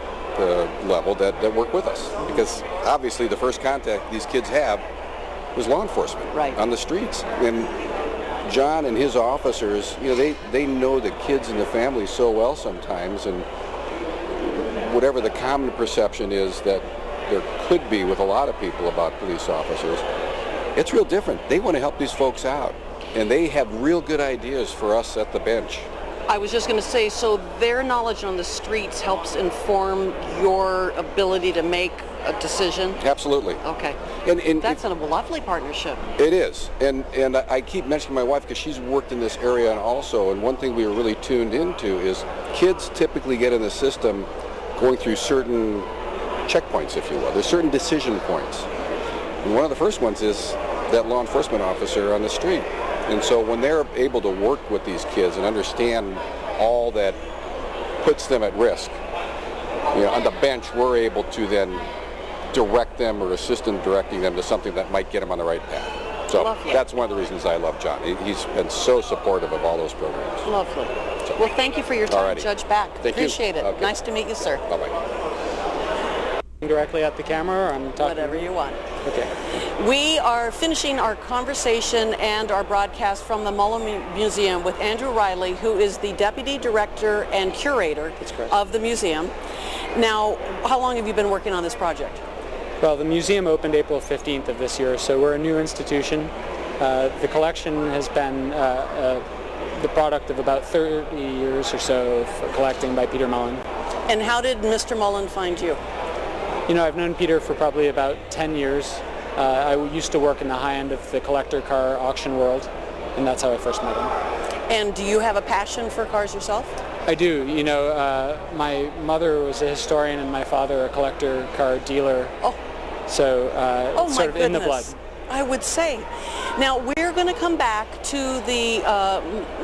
O: level that work with us. Because obviously the first contact these kids have was law enforcement on the streets. And John and his officers, they know the kids and the families so well sometimes, and whatever the common perception is that there could be with a lot of people about police officers, it's real different. They want to help these folks out, and they have real good ideas for us at the bench.
C: I was just going to say, so their knowledge on the streets helps inform your ability to make a decision?
O: Absolutely.
C: Okay.
O: And
C: that's a lovely partnership.
O: It is. And I keep mentioning my wife because she's worked in this area also, and one thing we were really tuned into is kids typically get in the system going through certain checkpoints, if you will. There's certain decision points. And one of the first ones is that law enforcement officer on the street. And so when they're able to work with these kids and understand all that puts them at risk, on the bench we're able to then direct them or assist in directing them to something that might get them on the right path. So
C: Lovely.
O: That's one of the reasons I love John. He's been so supportive of all those programs.
C: Lovely. So, well, thank you for your time,
O: alrighty.
C: Judge Back.
O: Thank
C: Appreciate
O: you.
C: it.
O: Okay.
C: Nice to meet you, sir.
O: Bye-bye.
E: Directly at the camera, or I'm talking?
C: Whatever you want.
E: Okay.
C: We are finishing our conversation and our broadcast from the Mullen Museum with Andrew Riley, who is the Deputy Director and Curator of the museum. Now, how long have you been working on this project?
E: Well, the museum opened April 15th of this year, so we're a new institution. The collection has been the product of about 30 years or so of collecting by Peter Mullen.
C: And how did Mr. Mullen find you?
E: I've known Peter for probably about 10 years. I used to work in the high end of the collector car auction world, and that's how I first met him.
C: And do you have a passion for cars yourself?
E: I do. My mother was a historian and my father a collector car dealer.
C: Oh.
E: So it's sort of in the blood.
C: I would say. Now, we're going to come back to the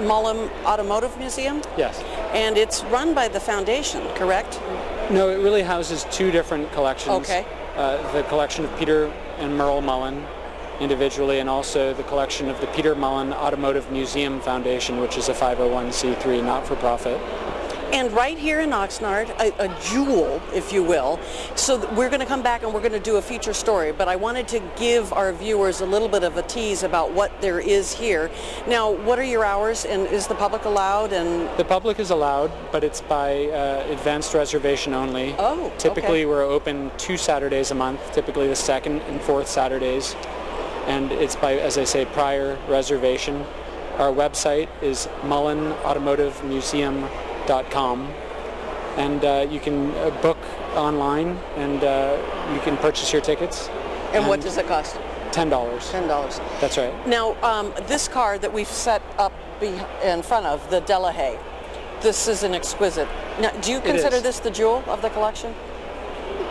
C: Mullen Automotive Museum.
E: Yes.
C: And it's run by the foundation, correct?
E: No, it really houses two different collections.
C: Okay.
E: The collection of Peter and Merle Mullen individually, and also the collection of the Peter Mullen Automotive Museum Foundation, which is a 501c3 not-for-profit.
C: And right here in Oxnard, a jewel, if you will. So we're going to come back and we're going to do a feature story, but I wanted to give our viewers a little bit of a tease about what there is here. Now, what are your hours, and is the public allowed? And
E: the public is allowed, but it's by advanced reservation only.
C: Oh,
E: Typically, we're open 2 Saturdays a month, typically the 2nd and 4th Saturdays. And it's by, as I say, prior reservation. Our website is mullenautomotivemuseum.com, and you can book online, and you can purchase your tickets.
C: And what does it cost?
E: $10.
C: $10.
E: That's right.
C: Now, this car that we've set up in front of, the Delahaye, this is an exquisite. Now, do you consider this the jewel of the collection?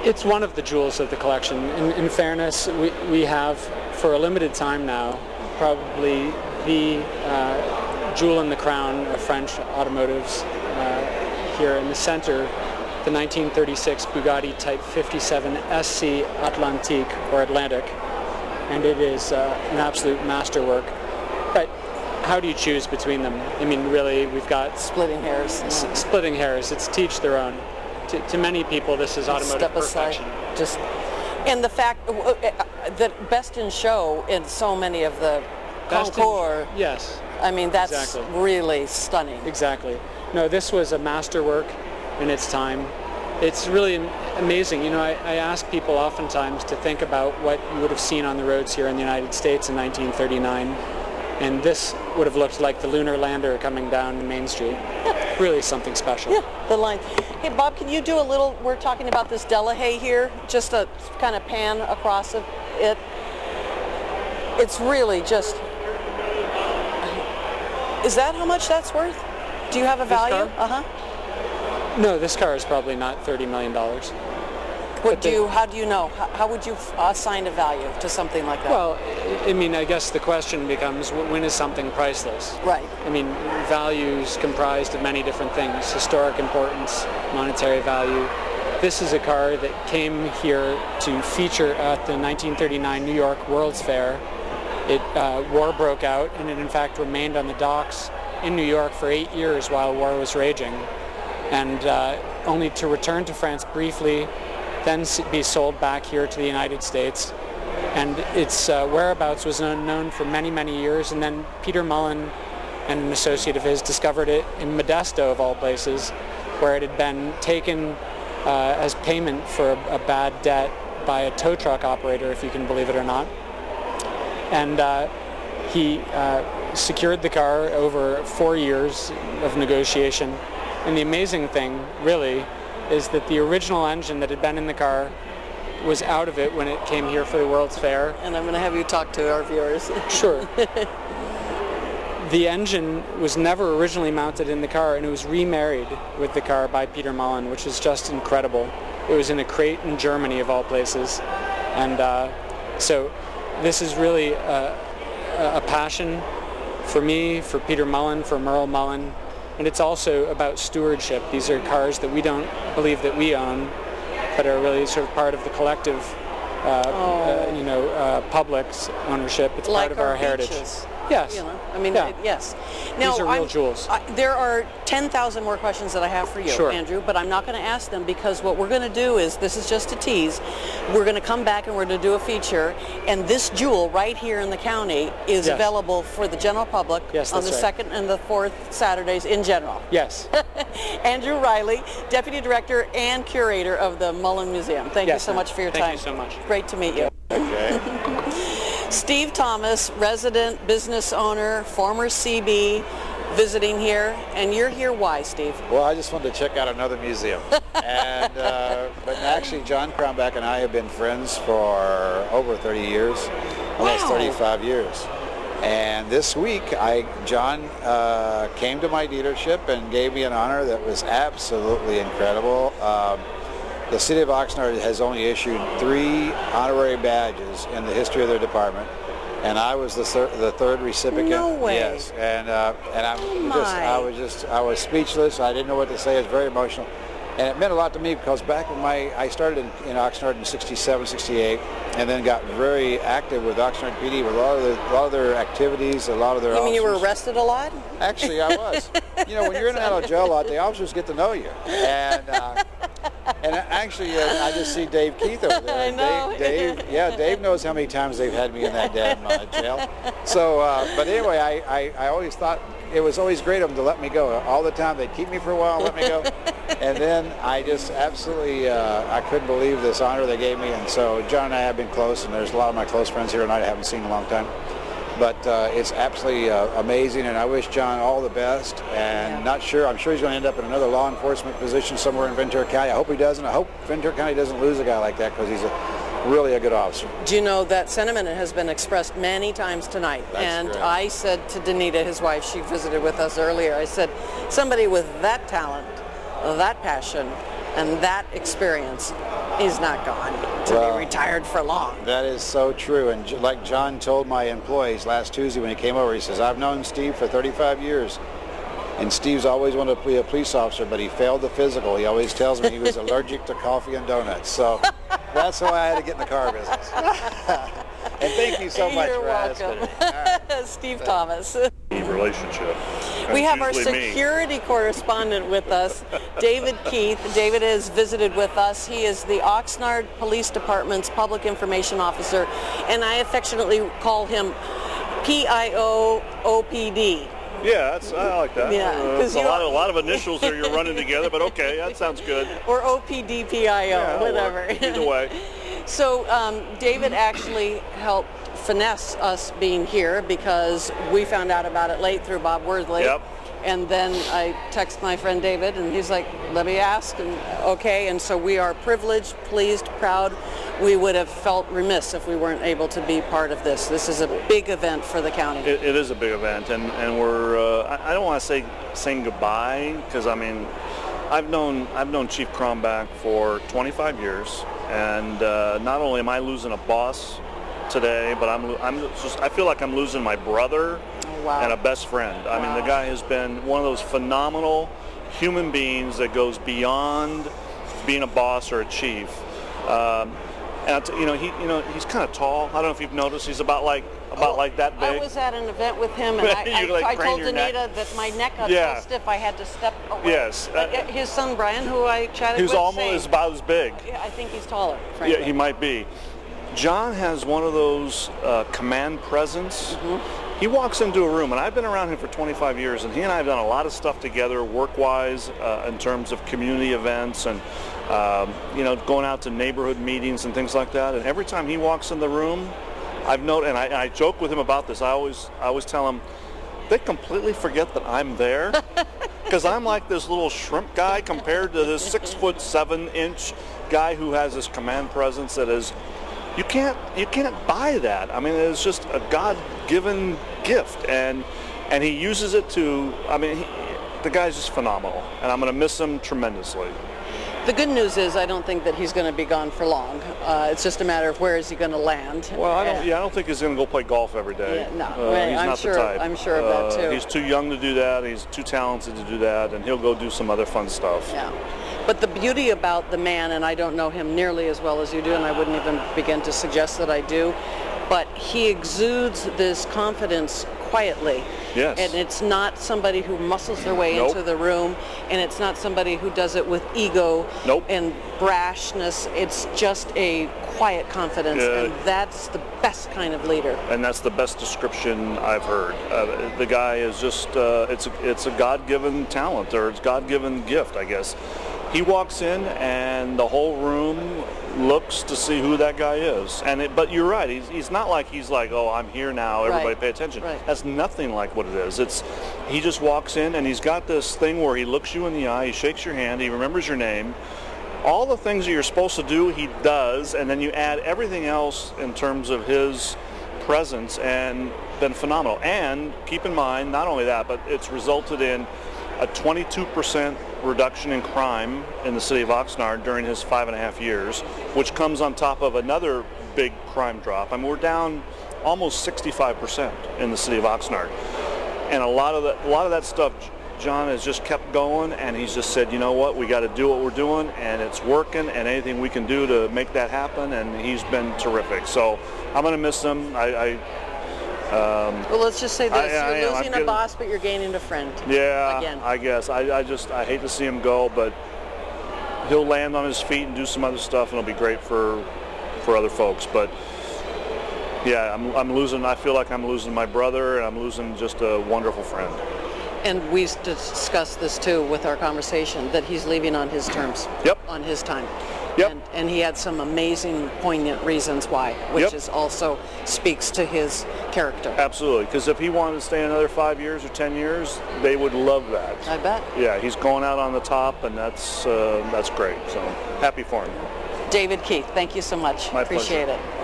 E: It's one of the jewels of the collection. In fairness, we have, for a limited time now, probably the jewel in the crown of French automotives. Here in the center, the 1936 Bugatti Type 57 SC Atlantique, or Atlantic, and it is an absolute masterwork. But how do you choose between them? I mean, really, we've got
C: splitting hairs.
E: Splitting hairs. It's to each their own. To many people, this is automotive perfection.
C: Just And the fact that Best in Show in so many of the concours.
E: Yes.
C: I mean, that's
E: exactly.
C: really stunning.
E: Exactly. No, this was a masterwork in its time. It's really amazing. You know, I ask people oftentimes to think about what you would have seen on the roads here in the United States in 1939, and this would have looked like the lunar lander coming down Main Street. Really something special.
C: Yeah, the line. Hey, Bob, can you do a little, we're talking about this Delahaye here, just a kind of pan across of it. It's really just, is that how much that's worth? Do you have a value? Uh-huh.
E: No, this car is probably not $30 million.
C: How do you know? How would you assign a value to something like that?
E: Well, I mean, I guess the question becomes, when is something priceless?
C: Right.
E: I mean, value is comprised of many different things: historic importance, monetary value. This is a car that came here to feature at the 1939 New York World's Fair. War broke out, and it in fact remained on the docks in New York for 8 years while war was raging, and only to return to France briefly, then be sold back here to the United States. And its whereabouts was unknown for many, many years, and then Peter Mullen and an associate of his discovered it in Modesto, of all places, where it had been taken as payment for a bad debt by a tow truck operator, if you can believe it or not. And he secured the car over 4 years of negotiation. And the amazing thing, really, is that the original engine that had been in the car was out of it when it came here for the World's Fair.
C: And I'm going to have you talk to our viewers.
E: Sure. The engine was never originally mounted in the car, and it was remarried with the car by Peter Mullen, which is just incredible. It was in a crate in Germany, of all places. And so this is really a passion for me, for Peter Mullen, for Merle Mullen. And it's also about stewardship. These are cars that we don't believe that we own, but are really sort of part of the collective, public's ownership. It's
C: like
E: part of our heritage. Yes.
C: You know, I mean,
E: yeah.
C: yes. Now,
E: these are real jewels.
C: There are 10,000 more questions that I have for you,
E: sure.
C: Andrew, but I'm not going to ask them because what we're going to do is, this is just a tease, we're going to come back and we're going to do a feature, and this jewel right here in the county is
E: yes.
C: available for the general public on the second and the fourth Saturdays in general.
E: Yes.
C: Andrew Riley, Deputy Director and Curator of the Mullen Museum. Thank you so much for your time.
E: Thank you so much.
C: Great to meet you.
O: Okay.
C: Steve Thomas, resident business owner, former CB, visiting here, and you're here why, Steve?
P: Well, I just wanted to check out another museum. And but actually, John Crombach and I have been friends for over 30 years, almost 35 years. And this week, John came to my dealership and gave me an honor that was absolutely incredible. The city of Oxnard has only issued 3 honorary badges in the history of their department, and I was the third recipient.
C: No way.
P: Yes, and I was speechless. I didn't know what to say. It was very emotional, and it meant a lot to me because back when I started in Oxnard in '67, '68, and then got very active with Oxnard PD with a lot of their activities, a lot of their.
C: You mean you were
P: officers.
C: arrested a lot?
P: Actually, I was. You know, when you're in and out of jail a lot, the officers get to know you, and actually, I just see Dave Keith over there.
C: I know.
P: Dave knows how many times they've had me in that damn jail. So, but anyway, I always thought it was always great of them to let me go. All the time, they'd keep me for a while and let me go. And then I just absolutely, I couldn't believe this honor they gave me. And so John and I have been close, and there's a lot of my close friends here tonight I haven't seen in a long time. But it's absolutely amazing, and I wish John all the best. And I'm sure he's going to end up in another law enforcement position somewhere in Ventura County. I hope he doesn't. I hope Ventura County doesn't lose a guy like that because he's really a good officer.
C: Do you know that sentiment has been expressed many times tonight?
P: That's great.
C: I said to Danita, his wife, she visited with us earlier, I said, somebody with that talent, that passion, and that experience is not gone to be retired for long.
P: That is so true. And like John told my employees last Tuesday when he came over, he says, I've known Steve for 35 years. And Steve's always wanted to be a police officer, but he failed the physical. He always tells me he was allergic to coffee and donuts. So that's why I had to get in the car business. And thank you so much for asking me.
C: Steve Thomas.
Q: relationship. And
C: We
Q: it's
C: have our
Q: usually me.
C: security correspondent with us, David Keith. David has visited with us. He is the Oxnard Police Department's Public Information Officer, and I affectionately call him PIO-OPD.
Q: Yeah, I like that.
C: Yeah,
Q: a lot of initials there you're running together, but okay, that sounds good.
C: Or OPD-PIO,
Q: Yeah,
C: whatever.
Q: Either way.
C: So David actually helped finesse us being here because we found out about it late through Bob Worthley.
Q: Yep.
C: And then I text my friend David, and he's like, let me ask, and okay. And so we are privileged, pleased, proud. We would have felt remiss if we weren't able to be part of this. This is a big event for the county.
Q: It is a big event, and we're, I don't want to say saying goodbye, because I mean, I've known Chief Crombach for 25 years, and not only am I losing a boss today, but I feel like I'm losing my brother.
C: Wow.
Q: And a best friend. I mean, the guy has been one of those phenomenal human beings that goes beyond being a boss or a chief. And he's kind of tall. I don't know if you've noticed. He's about like that big.
C: I was at an event with him, and I told Danita that my neck got so stiff I had to step away.
Q: Yes.
C: But his son Brian, who I chatted with,
Q: who's almost about as big.
C: Yeah, I think he's taller. Frankly.
Q: Yeah, he might be. John has one of those command presence. Mm-hmm. He walks into a room, and I've been around him for 25 years, and he and I have done a lot of stuff together work-wise in terms of community events and, going out to neighborhood meetings and things like that. And every time he walks in the room, I've noticed, and I joke with him about this, I always tell him, they completely forget that I'm there, because I'm like this little shrimp guy compared to this 6'7" guy who has this command presence that is, you can't buy that. I mean, it's just a God-given gift, and he uses it to. I mean, the guy's just phenomenal, and I'm going to miss him tremendously.
C: The good news is I don't think that he's going to be gone for long. It's just a matter of where is he going to land.
Q: Well, I don't think he's going to go play golf every day.
C: Yeah, no,
Q: he's not the type.
C: I'm sure of that too.
Q: He's too young to do that. He's too talented to do that, and he'll go do some other fun stuff.
C: Yeah. But the beauty about the man, and I don't know him nearly as well as you do, and I wouldn't even begin to suggest that I do, but he exudes this confidence quietly.
Q: Yes.
C: And it's not somebody who muscles their way into the room, and it's not somebody who does it with ego and brashness. It's just a quiet confidence, and that's the best kind of leader.
Q: And that's the best description I've heard. The guy is just, it's a God-given talent, or it's a God-given gift, I guess. He walks in, and the whole room looks to see who that guy is. But you're right. He's not like he's like, oh, I'm here now. Everybody pay attention.
C: Right.
Q: That's nothing like what it is. He just walks in, and he's got this thing where he looks you in the eye. He shakes your hand. He remembers your name. All the things that you're supposed to do, he does, and then you add everything else in terms of his presence, and been phenomenal. And keep in mind, not only that, but it's resulted in a 22% reduction in crime in the city of Oxnard during his 5.5 years, which comes on top of another big crime drop. I mean, we're down almost 65% in the city of Oxnard. And a lot of that stuff, John has just kept going, and he's just said, you know what, we got to do what we're doing, and it's working, and anything we can do to make that happen, and he's been terrific. So I'm going to miss him.
C: Well, let's just say this: you're losing a boss, but you're gaining a friend.
Q: Yeah,
C: again.
Q: I guess. I hate to see him go, but he'll land on his feet and do some other stuff, and it'll be great for other folks. But yeah, I'm losing. I feel like I'm losing my brother, and I'm losing just a wonderful friend.
C: And we discussed this too with our conversation, that he's leaving on his terms.
Q: Yep.
C: On his time.
Q: Yep.
C: And he had some amazing, poignant reasons why, which is also speaks to his character.
Q: Absolutely, because if he wanted to stay another 5 years or 10 years, they would love that.
C: I bet.
Q: Yeah, he's going out on the top, and that's great. So happy for him.
C: David Keith, thank you so much.
Q: My
C: Appreciate
Q: pleasure.
C: it.